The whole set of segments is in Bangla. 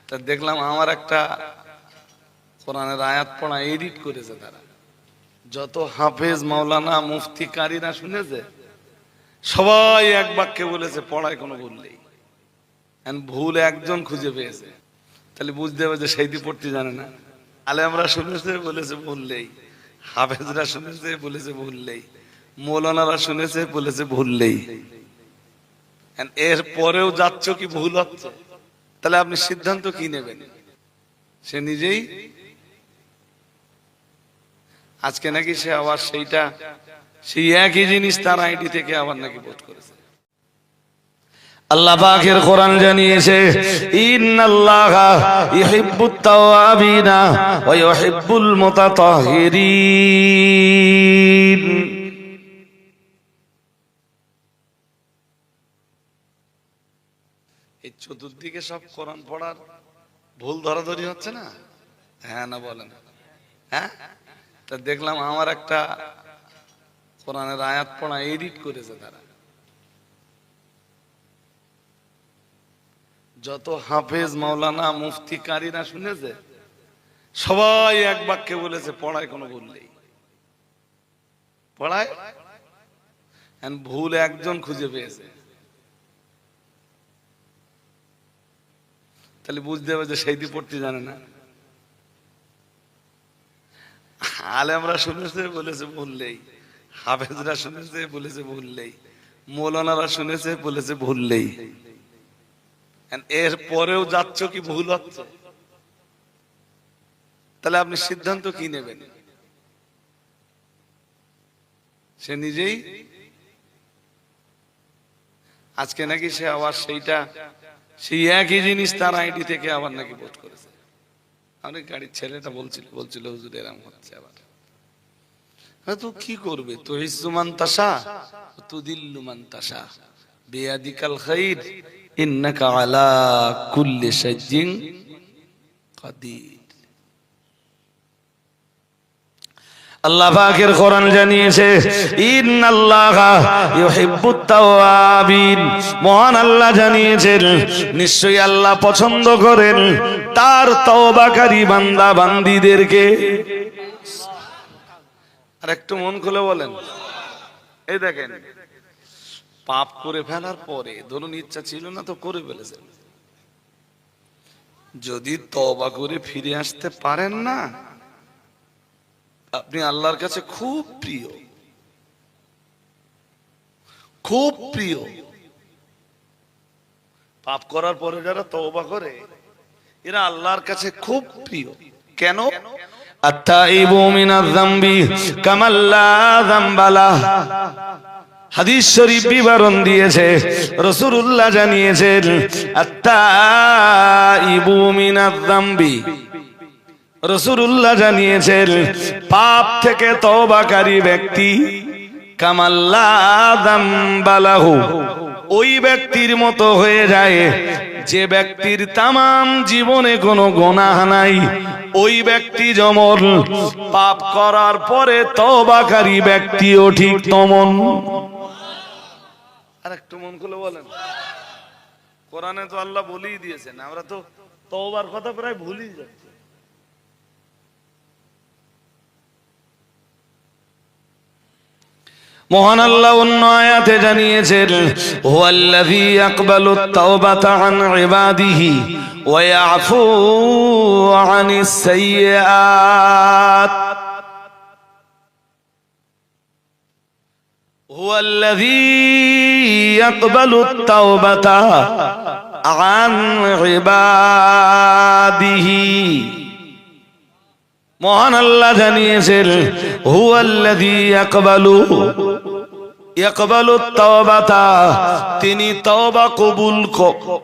তা দেখলাম আমার একটা কোরআনের আয়াত পড়া এডিট করেছে তারা। যত হাফেজ মাওলানা মুফতি কারীরা শুনেছে সবাই এক বাক্যে বলেছে পড়ায় কোনো ভুল নেই। ভুল একজন খুঁজে পেয়েছে, তাহলে বুঝতে হবে যে সেইটি পড়তে জানে না। আলেমরা শুনেছে বলেছে ভুল নেই, হাফেজরা শুনেছে বলেছে ভুল নেই, মৌলানারা শুনেছে বলেছে ভুল নেই। এর পরেও যাচ্ছ কি ভুল হচ্ছে, তাহলে আপনি সিদ্ধান্ত কি নেবেন? সে নিজেই আজকে নাকি সে আবার সেই একই জিনিস তার আইডি থেকে আবার নাকি বোধ করেছে। আল্লাহ পাকের কোরআন জানিয়েছে, ইন্নাল্লাহা ইউহিব্বুত তাওয়াবিনা ওয়া ইউহিব্বুল মুতাতাহহিরিন। এই চতুর্দিকে সব কোরআন পড়ার ভুল ধরাধরি হচ্ছে না? হ্যাঁ না বলেন? হ্যাঁ, তা দেখলাম আমার একটা কোরআনের আয়াত পড়া এডিট করেছে তারা। যত হাফেজ মাওলানা মুফতি কারীরা শুনেছে সবাই এক বাক্যে বলেছে পড়ায় কোনো ভুল নেই, পড়ায় ভুল একজন খুঁজে পেয়েছে, তাহলে বুঝতে হবে যে সেইটি পড়তে জানে না। আলেমরা শুনেছে বলেছে ভুল নেই, হাফেজরা শুনেছে বলেছে ভুল নেই, মৌলানারা শুনেছে বলেছে ভুল নেই। এর পরেও যাচ্ছ কি ভুল হচ্ছে, তাহলে আপনি সিদ্ধান্ত কি নেবেন? সে নিজেই আজকে নাকি সে আবার সেই একই জিনিস তার আইডি থেকে আবার নাকি বোধ করেছে। অনেক গাড়ির ছেলেটা বলছিল হুজুর এরকম হচ্ছে আবার। তো কি করবে? তো ইসমান তাশা তুদিল্লু মান তাশা বিয়াদিকাল খাইর ইন্নাকা আলা কুল্লি শাইইন কাদির। আল্লাহ পাকের কোরআন জানিয়েছে, ইন্নাল্লাহা ইউহিব্বুত তাওয়াবিন। মহান আল্লাহ জানিয়েছেন নিশ্চয়ই আল্লাহ পছন্দ করেন তার তওবাকারী বান্দা বান্দীদেরকে। আর একটু মন খুলে বলেন, এই দেখেন পাপ করে ফেলার পরে ধরুন ইচ্ছা ছিল না তো করে ফেলেছেন, যদি তওবা করে ফিরে আসতে পারেন না আপনি আল্লাহর কাছে খুব প্রিয়, খুব প্রিয়। পাপ করার পরে যারা তওবা করে এরা আল্লাহর কাছে খুব প্রিয়। কেন? আত্তাইবু মিনাজ যামবি কামাল লা যামবা লাহ। হাদিস শরীফ বিবরণ দিয়েছে, রাসূলুল্লাহ জানিয়েছেন আত্তাইবু মিনাজ যামবি। রাসূলুল্লাহ জানিয়েছেন পাপ থেকে তওবাকারী ব্যক্তি কামাল লা যামবা লাহু, ওই ব্যক্তির মতো হয়ে যায় যে ব্যক্তির তামাম জীবনে কোনো গুনাহ নাই। ওই ব্যক্তি যেমন পাপ করার পরে তওবাকারী ব্যক্তিও ঠিক তেমন। আর একটু মন খুলে বলেন, কোরআনে তো আল্লাহ বলেই দিয়েছেন, আমরা তো তওবার কথা প্রায় ভুলেই যাচ্ছি। মহান আল্লাহ অন্য আয়াতে জানিয়েছেন, হুয়াল্লাযী ইয়াকবালুত তাওবাতা আন ইবাদিহি ওয়া ইয়াফু আনিস সাইয়্যাত। হুয়াল্লাযী ইয়াকবালুত তাওবাতা আন ইবাদিহি। মহান আল্লাহ জানিয়েছেন হুয়াল্লাযী ইয়াকবালুত তাওবাতা, তিনি তওবা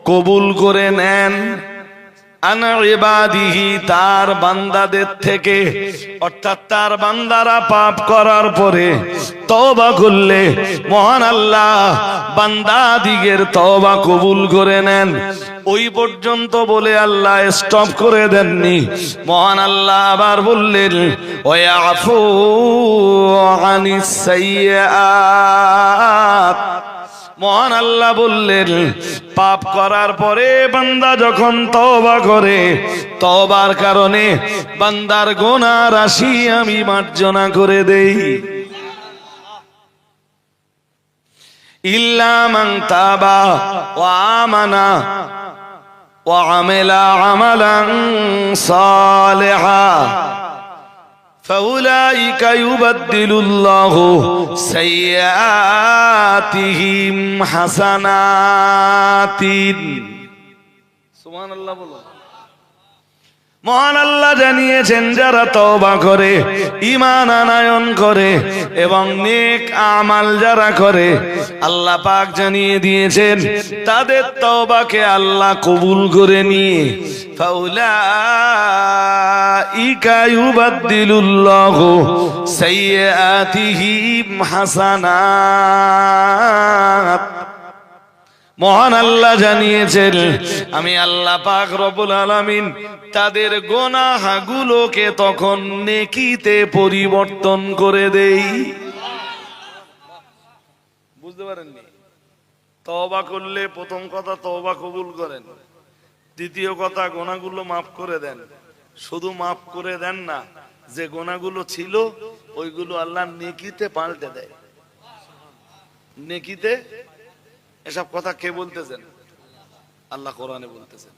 কবুল করে নেন আন ইবাদিহি, তার বান্দাদের থেকে। অর্থাৎ তার বান্দারা পাপ করার পরে তওবা করলে মহান আল্লাহ বান্দাদিগের তওবা কবুল করে নেন। ওই পর্যন্ত বলে আল্লাহ স্টপ করে দেননি। মহান আল্লাহ আবার বললেন ওয়া ইয়াফু আনিস সাইয়্যাত। মহান আল্লাহ বললেন, পাপ করার পরে বান্দা যখন তওবা করে, তওবার কারণে বান্দার গুনাহ রাশি আমি মার্জনা করে দেই। ইল্লা মান তাবা ওয়া আমানা ওয়া আমিলা আমালান সালিহা فأولئك يبدل الله سيئاتهم حسنات سبحان الله বলো। মহান আল্লাহ জানিয়েছেন, যারা তওবা করে, ঈমান আনয়ন করে এবং নেক আমাল যারা করে, আল্লাহ পাক জানিয়ে দিয়েছেন তাদের তওবাকে আল্লাহ কবুল করে নিয়ে ফাউলাইকা ইউবাদদিলুল্লাহু সাইয়্যাতিহিম হাসানাত। মহান আল্লাহ জানিয়েছেন, আমি আল্লাহ পাক রব্বুল আলামিন তাদের গুনাহগুলোকে তখন নেকিতে পরিবর্তন করে দেই। বুঝতে পারেননি? তওবা করলে প্রথম কথা তওবা কবুল করেন, দ্বিতীয় কথা গুনাহগুলো মাফ করে দেন। শুধু মাফ করে দেন না, যে গুনাহগুলো ছিল ওইগুলো আল্লাহ নেকিতে পাল্টে দেয়। নেকিতে, এসব কথা কে বলতেছেন? আল্লাহ কোরআনে বলতেছেন।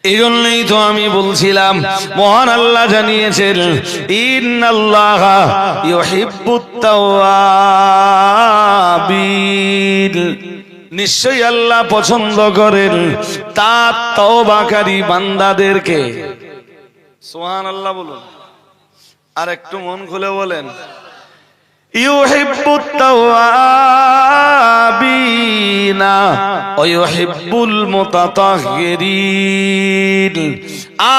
এই জন্যই তো আমি বলছিলাম, মহান আল্লাহ জানিয়েছেন, ইন্নাল্লাহা ইউহিব্বুত তাওয়াবিন, নিশ্চয়ই আল্লাহ পছন্দ করেন তার তওবাকারী বান্দাদেরকে। সুবহানাল্লাহ বলুন। আর একটু মন খুলে বলেন, ইউহিব্বুত তাওয়াবিনা ওয়া ইউহিব্বুল মুতাতাহহিরিন,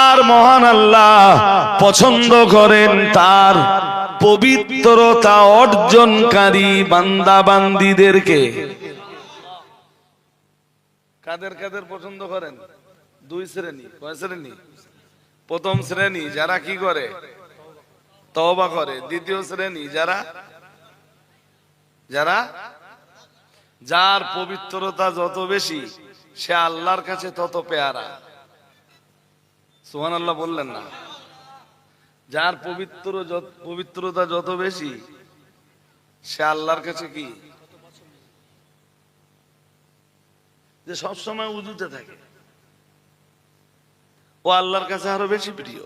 আর মহান আল্লাহ পছন্দ করেন তার পবিত্রতা অর্জনকারী বান্দা বান্দীদেরকে। কাদের কাদের পছন্দ করেন? দুই শ্রেণী। কয় শ্রেণী? প্রথম শ্রেণী যারা কি করে? তওবা করে। দ্বিতীয় শ্রেণী যার পবিত্রতা যত বেশি সে আল্লাহর কাছে তত পেয়ারা। সুবহানাল্লাহ বললেন না? যার পবিত্রতা যত বেশি সে আল্লাহর কাছে কি, যে সব সময় উজুতে থাকে, ও আল্লাহর কাছে আরো বেশি প্রিয়।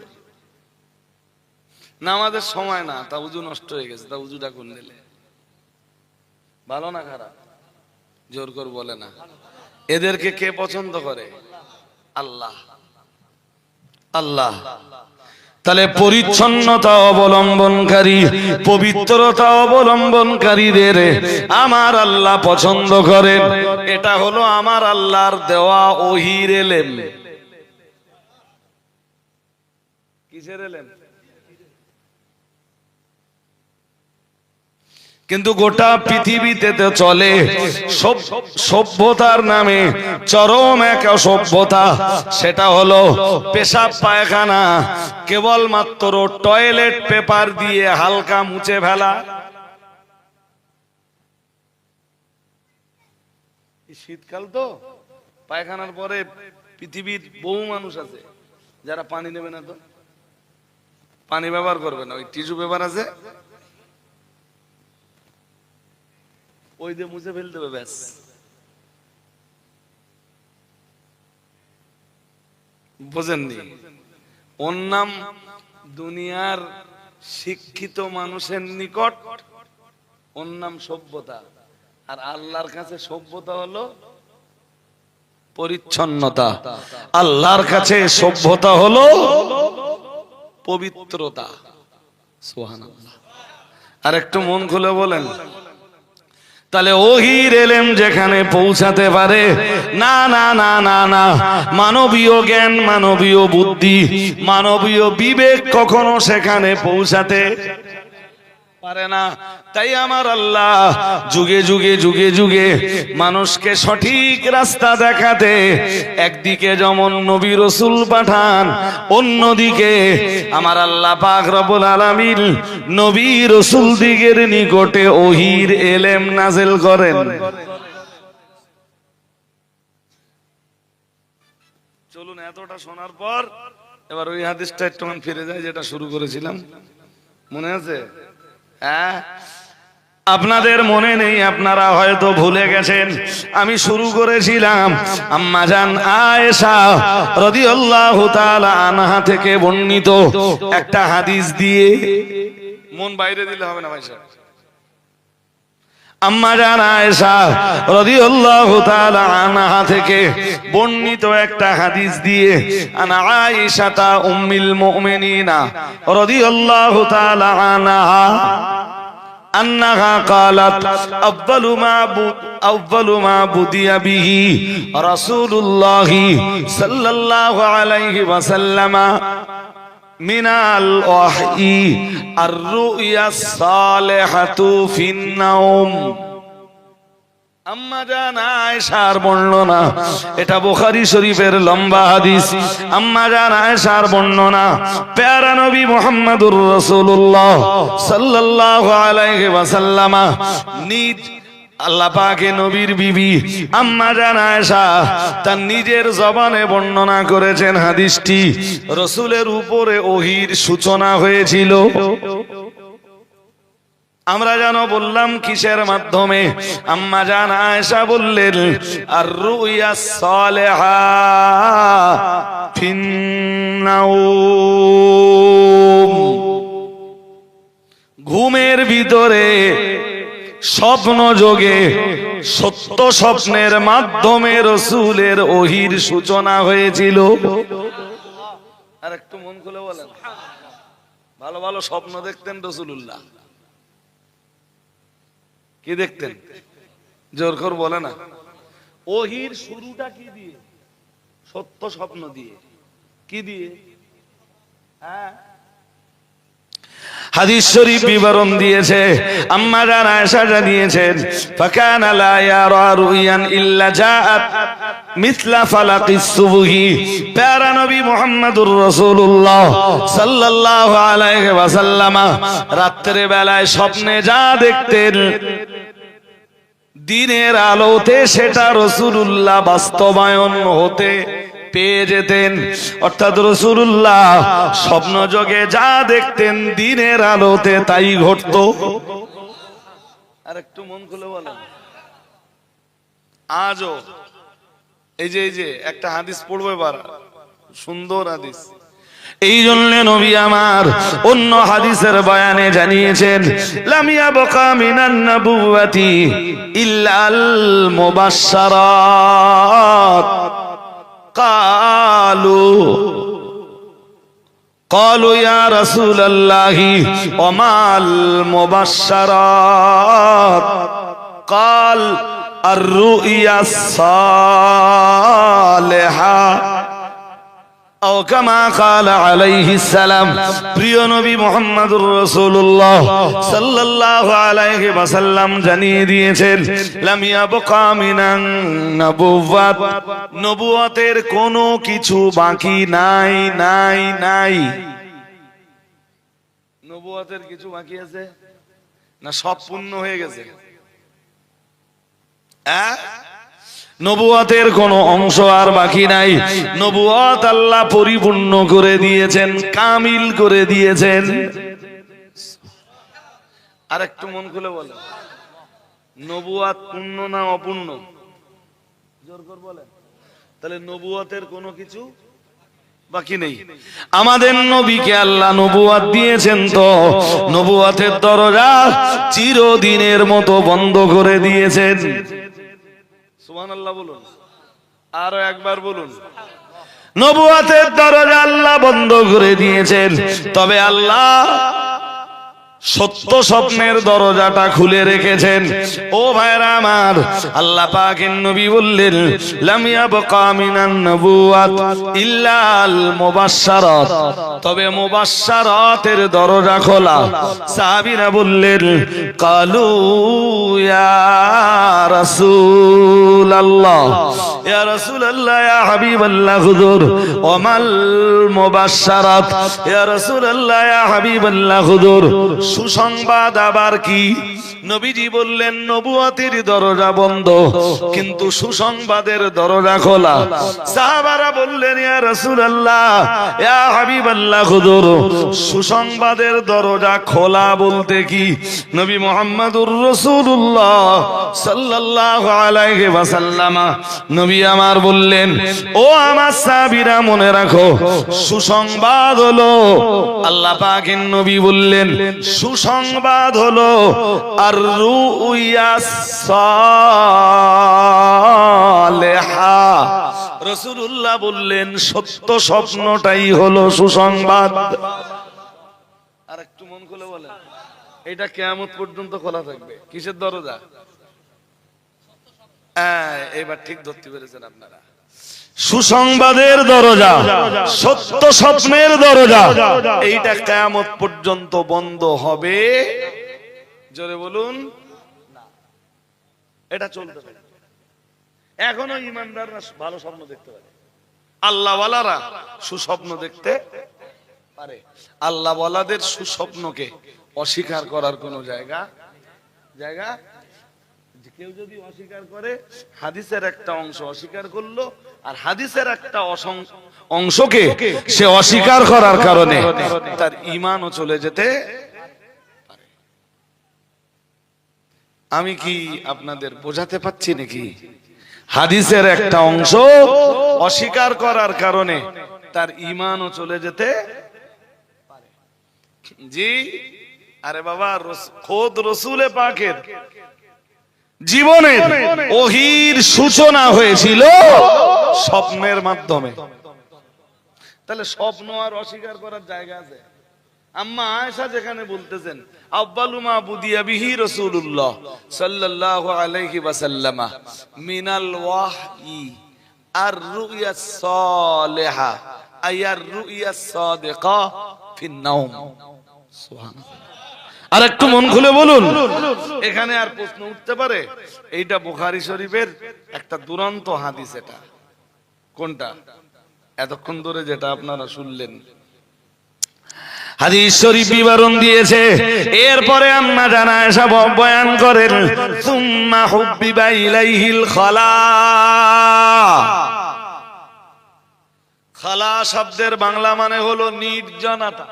নামাজের সময় না, তা উজু নষ্ট হয়ে গেছে, তা উজুটা কোন দিলে? ভালো না খারাপ? জোর করে বলে না। এদেরকে কে পছন্দ করে? আল্লাহ। আল্লাহ। তাহলে পরিচ্ছন্নতা অবলম্বনকারী, পবিত্রতা অবলম্বনকারীদের আমার আল্লাহ পছন্দ করেন। এটা হলো আমার আল্লাহর দেওয়া ওহীর ইলম। কিসের ইলম? কিন্তু গোটা পৃথিবীতে তো চলে সভ্যতার নামে চরম এক অসভ্যতা। সেটা হলো পেশাব পায়খানা কেবলমাত্র টয়লেট পেপার দিয়ে হালকা মুছে ফেলা। শীতকাল তো, পায়খানার পরে পৃথিবীর বহু মানুষ আছে যারা পানি নেবে না, তো পানি ব্যবহার করবে না, ওই টিস্যু পেপার আছে, ওই দিয়ে মুছে ফেলতে হবে, ব্যাস। বোঝেননি? ওর নাম দুনিয়ার শিক্ষিত মানুষের নিকট ওর নাম সভ্যতা, আর আল্লাহর কাছে সভ্যতা হলো পরিচ্ছন্নতা। আল্লাহর কাছে সভ্যতা হলো পবিত্রতা। সুবহানাল্লাহ। আর একটু মন খুলে বলেন, তাহলে ওহীর ইলম যেখানে পৌঁছাতে পারে, না না না না না, মানবীয় জ্ঞান, মানবীয় বুদ্ধি, মানবীয় বিবেক কখনো সেখানে পৌঁছাতে পারে না। তাই আমার আল্লাহ যুগে যুগে যুগে যুগে মানুষকে সঠিক রাস্তা দেখাতে একদিকে যেমন নবী রাসূল পাঠান, অন্যদিকে আমার আল্লাহ পাক রব্বুল আলামিন নবী রাসূল দিগের নিকটে ওহীর ইলম নাযিল করেন। চলুন, এতটা শোনার পর এবার ওই হাদিসটা একটু ফিরে যায়, যেটা শুরু করেছিলাম, মনে আছে? হ্যাঁ, আপনাদের মনে নেই, আপনারা হয়তো ভুলে গেছেন। আমি শুরু করেছিলাম আম্মা জান আয়েশা রাদিয়াল্লাহু তাআলা আনহা থেকে বর্ণিত একটা হাদিস দিয়ে। মন বাইরে দিলে হবে না ভাই সাহেব। আম্মা জান আয়েশা রাদিয়াল্লাহু তাআলা আনহা থেকে বর্ণিত একটা হাদিস দিয়ে, আনা আয়েশাতা উম্মুল মুমিনিনা রাদিয়াল্লাহু তাআলা আনহা أنها قالت أول ما بدأ به رسول الله صلى الله عليه وسلم من الوحي الرؤيا الصالحة في النوم। আম্মা জান আয়েশার বর্ণনা, এটা বুখারী শরীফের লম্বা হাদিস। আম্মা জান আয়েশার বর্ণনা, প্যারা নবী মুহাম্মদুর রাসূলুল্লাহ সাল্লাল্লাহু আলাইহি ওয়াসাল্লাম নিজ আল্লাহ পাকের নবীর বিবি আম্মা জান আয়েশা তার নিজের জবানে বর্ণনা করেছেন হাদিসটি। রাসূলের উপরে ওহীর সূচনা হয়েছিল। আমরা জানো বললাম কিসের মাধ্যমে? আম্মা জান আয়েশা বললেন আর রুইয়া সালেহা ফিন নাওম, ঘুমের ভিতরে স্বপ্ন যোগে সত্য স্বপ্নের মাধ্যমে রাসূলের ওহীর সূচনা হয়েছিল। আর একটু মন খুলে বলেন, ভালো ভালো স্বপ্ন দেখতেন রাসূলুল্লাহ? কি দেখতেন? জোর করে বলে না। ওহীর শুরুটা কি দিয়ে? সত্য স্বপ্ন দিয়ে। কি দিয়ে? হ্যাঁ, হাদিস শরীফ বিবরণ দিয়েছে। আম্মা জান আয়েশা জানিয়েছেন, ফাকানা লা ইয়ারা রুয়ান ইল্লা জাআত মিথলা ফালাকিস সুবহি। প্যারা নবী মুহাম্মদুর রাসূলুল্লাহ সাল্লাল্লাহু আলাইহি ওয়াসাল্লাম রাত্রে বেলায় স্বপ্নে যা দেখতেন, দিনের আলোতে সেটা রাসূলুল্লাহ বাস্তবায়ন হতে পেয়ে যেতেন। অর্থাৎ রাসূলুল্লাহ স্বপ্ন যোগে যা দেখতেন দিনের আলোতে তাই ঘটতো। আর একটু মন খুলে বলেন, আজও এই যে একটা হাদিস পড়বো এবার, সুন্দর হাদিস। এই জন্য নবী আমার অন্য হাদিসের বয়ানে জানিয়েছেন, লাম ইয়াবকা মিনান নবুওয়াতি ইল্লাল মুবাশশারাত। قالوا يا رسول الله وما المبشرات؟ قال الرؤيا الصالحة أو كما قال عليه السلام। প্রিয় নবী মুহাম্মদুর রাসূলুল্লাহ সাল্লাল্লাহু আলাইহি ওয়াসাল্লাম জানিয়ে দিয়েছেন, লাম ইয়াবকা মিনান নবুওয়াত, নবুয়তের কোনো কিছু বাকি নাই নাই নাই। নবুয়তের কিছু বাকি আছে না? সব পূর্ণ হয়ে গেছে। নবুয়তের কোনো অংশ আর বাকি নাই। নবুয়ত আল্লাহ পরিপূর্ণ করে দিয়েছেন, কামিল করে দিয়েছেন। আর একটু মন খুলে বলে, নবুয়ত পূর্ণ না অপূর্ণ? জোর করে বলেন। তাহলে নবুয়তের কোনো কিছু বাকি নেই। আমাদের নবীকে আল্লাহ নবুয়ত দিয়েছেন, তো নবুয়তের দরজা চিরদিনের মতো বন্ধ করে দিয়েছেন। সুবহানাল্লাহ বলুন, আরো একবার বলুন। নবুয়তের দরজা আল্লাহ বন্ধ করে দিয়েছেন, তবে আল্লাহ সত্য স্বপ্নের দরজাটা খুলে রেখেছেন। ও ভাইরা আমার, আল্লাহ পাকের নবী বললেন, লাম ইয়াবকা মিনান নবুওয়াত ইল্লা আল মুবাশশারাত, তবে মুবাশশারাতের দরজা খোলা। সাহাবীরা বললেন, কালু ইয়া রাসূলুল্লাহ, ইয়া রাসূলুল্লাহ, ইয়া হাবিবাল্লাহ, হুজুর ওমাল মুবাশশারাত, ইয়া রাসূলুল্লাহ, ইয়া হাবিবাল্লাহ, হুজুর সুসংবাদ আবার কি? নবীজি বললেন, নবুয়তের দরজা বন্ধ, কিন্তু সুসংবাদের দরজা খোলা। সাহাবারা বললেন, ইয়া রাসূলুল্লাহ, ইয়া হাবিবাল্লাহ, হুজুর সুসংবাদের দরজা খোলা বলতে কি? নবী মুহাম্মদুর রাসূলুল্লাহ সাল্লাল্লাহু আলাইহি ওয়াসাল্লাম নবী আমার বললেন, ও আমার সাহাবীরা মনে রাখো, সুসংবাদ হলো, আল্লাহ পাকের নবী বললেন, সুসংবাদ হলো আর রুইয়া সালেহা। রাসূলুল্লাহ বললেন, সত্য স্বপ্নটাই হলো সুসংবাদ। আর একটু মন খুলে বলেন, এটা কিয়ামত পর্যন্ত খোলা থাকবে। কিসের দরজা? এবার ঠিক ধরতে পেরেছেন আপনারা। সুসংবাদের দরজা, সত্য স্বপ্নের দরজা, এইটা কিয়ামত পর্যন্ত বন্ধ হবে। জোরে বলুন, এটা চলতে পারে। এখনো ইমানদাররা ভালো স্বপ্ন দেখতে পারে, আল্লাহওয়ালারা সুস্বপ্ন দেখতে পারে। আল্লাহওয়ালাদের সুস্বপ্নকে অস্বীকার করার কোনো জায়গা কেউ যদি অস্বীকার করে, হাদিসের একটা অংশ অস্বীকার করলো, আর হাদিসের একটা অংশকে সে অস্বীকার করার কারণে তার ঈমানও চলে যেতে পারে। আমি কি আপনাদের বোঝাতে পারছি নাকি? হাদিসের একটা অংশ অস্বীকার করার কারণে তার ঈমানও চলে যেতে পারে। জি, আরে বাবা, খোদ রাসূলে পাকের জীবনের ওহীর সূচনা হয়েছিল স্বপ্নের মাধ্যমে। তাহলে স্বপ্ন আর অস্বীকার করার জায়গা আছে? আম্মা আয়েশা যেখানে বলতেছেন, আউয়ালু মা বুদিয়া বিহি রাসূলুল্লাহ সাল্লাল্লাহু আলাইহি ওয়াসাল্লাম মিনাল ওয়াহয়ি আর রুয়াস সালিহা আয়ার রুয়াস সাদিকা ফিন নাওম। সুবহানাল্লাহ। আর একটু মন খুলে বলুন, এখানে আর প্রশ্ন উঠতে পারে? এইটা বুখারী শরীফের একটা দুরন্ত হাদিস। এটা কোনটা? এতক্ষণ ধরে যেটা আপনারা শুনলেন, হাদিস শরীফ বিবরণ দিয়েছে। এরপরে আম্মা জানা আয়েশা বয়ান করেন, সুম্মা হুব্বিবা ইলাইহিল খালা। খালা শব্দের বাংলা মানে হলো নির্জনতা।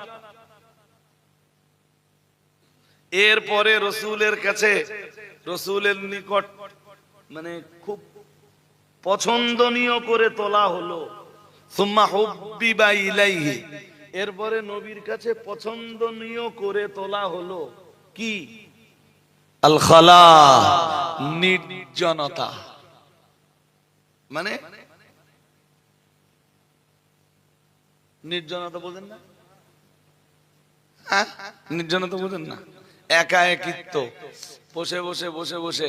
এরপরে রসুলের কাছে, রসুলের নিকট মানে খুব পছন্দনীয় করে তোলা হলো, সুম্মা হুব্বিবা ইলাইহি, এরপরে নবীর কাছে পছন্দনীয় করে তোলা হলো কি? আল খালা, নির্জনতা। মানে নির্জনতা বোঝেন না? নির্জনতা বোঝেন না? একা একিত্ব, বসে বসে বসে বসে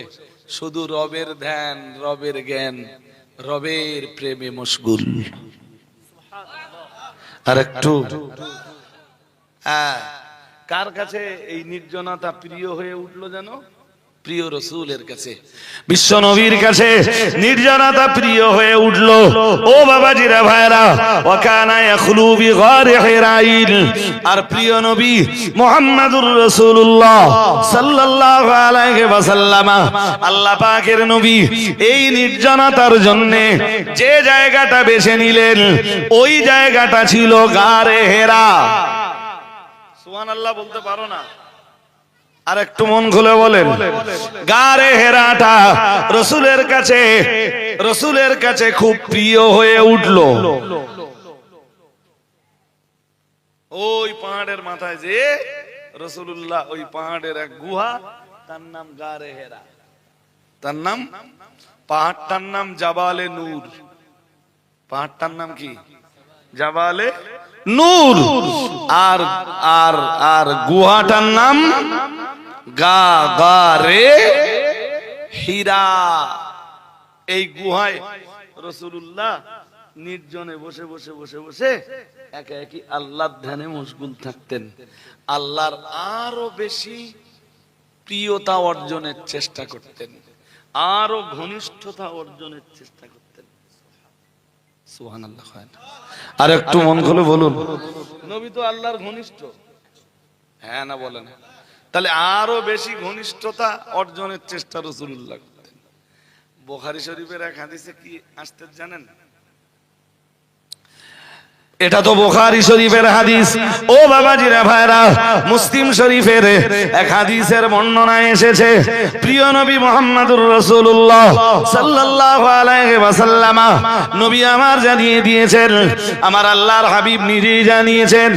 শুধু রবের ধ্যান, রবের জ্ঞান, রবের প্রেমে মশগুল। আর একটু কার কাছে এই নির্জনতা প্রিয় হয়ে উঠলো জানো? প্রিয় রাসূলের কাছে, বিশ্ব নবীর কাছে নির্জনতা প্রিয় হয়ে উঠলো। ও বাবাজিরা, ভাইরা, ওয়াকানা ইয়াখলু বিগারি হিরাইল, আর প্রিয় নবী মুহাম্মদুর রাসূলুল্লাহ সাল্লাল্লাহু আলাইহি ওয়াসাল্লাম, আল্লাহ পাকের নবী এই নির্জনতার জন্য যে জায়গাটা বেছে নিলেন, ওই জায়গাটা ছিল গারে হেরা। সুবহানাল্লাহ বলতে পারো না? আর একটু মন খুলে বলেন, গারে হেরাটা রসুলের কাছে খুব প্রিয় হয়ে উঠলো। ওই পাহাড়ের মাথায় যে রাসূলুল্লাহ, ওই পাহাড়ের এক গুহা, তার নাম গারে হেরা। তার নাম, পাহাড়টার নাম জাবালে নূর। পাহাড়টার নাম কি? জাবালে নূর। আর আর আর গুহাটার নাম গাগারে হীরা। এই গুহায় রাসূলুল্লাহ নির্জনে বসে বসে বসে বসে একা একই আল্লাহর ধ্যানে মশগুল থাকতেন। আল্লাহর আরো বেশি প্রিয়তা অর্জনের চেষ্টা করতেন, আরো ঘনিষ্ঠতা অর্জনের চেষ্টা করতেন। সুবহানাল্লাহ। আর একটু মন খুলে বলুন, নবী তো আল্লাহর ঘনিষ্ঠ, হ্যাঁ না বলেন? তাহলে আরো বেশি ঘনিষ্ঠতা অর্জনের চেষ্টা রাসূলুল্লাহ করতেন। বুখারী শরীফের এক হাদিসে কি আসতে জানেন? এটা তো বুখারী শরীফের হাদিস। ও বাবাজিরা ভাইরা, মুসলিম শরীফের এক হাদিসের বর্ণনায় এসেছে, প্রিয় নবী মুহাম্মদুর রাসূলুল্লাহ সাল্লাল্লাহু আলাইহি ওয়াসাল্লাম নবী আমার জানিয়ে দিয়েছেন, আমার আল্লাহর হাবিব নিজেই জানিয়েছেন,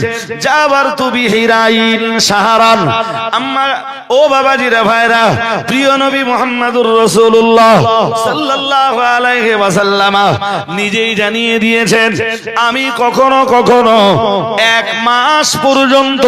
জাবারতু বিহিরাইন শাহরান। আম্মা ও বাবাজিরা ভাইরা, প্রিয় নবী মুহাম্মদুর রাসূলুল্লাহ সাল্লাল্লাহু আলাইহি ওয়াসাল্লাম নিজেই জানিয়ে দিয়েছেন, আমি কখনো কখনো 1 মাস পর্যন্ত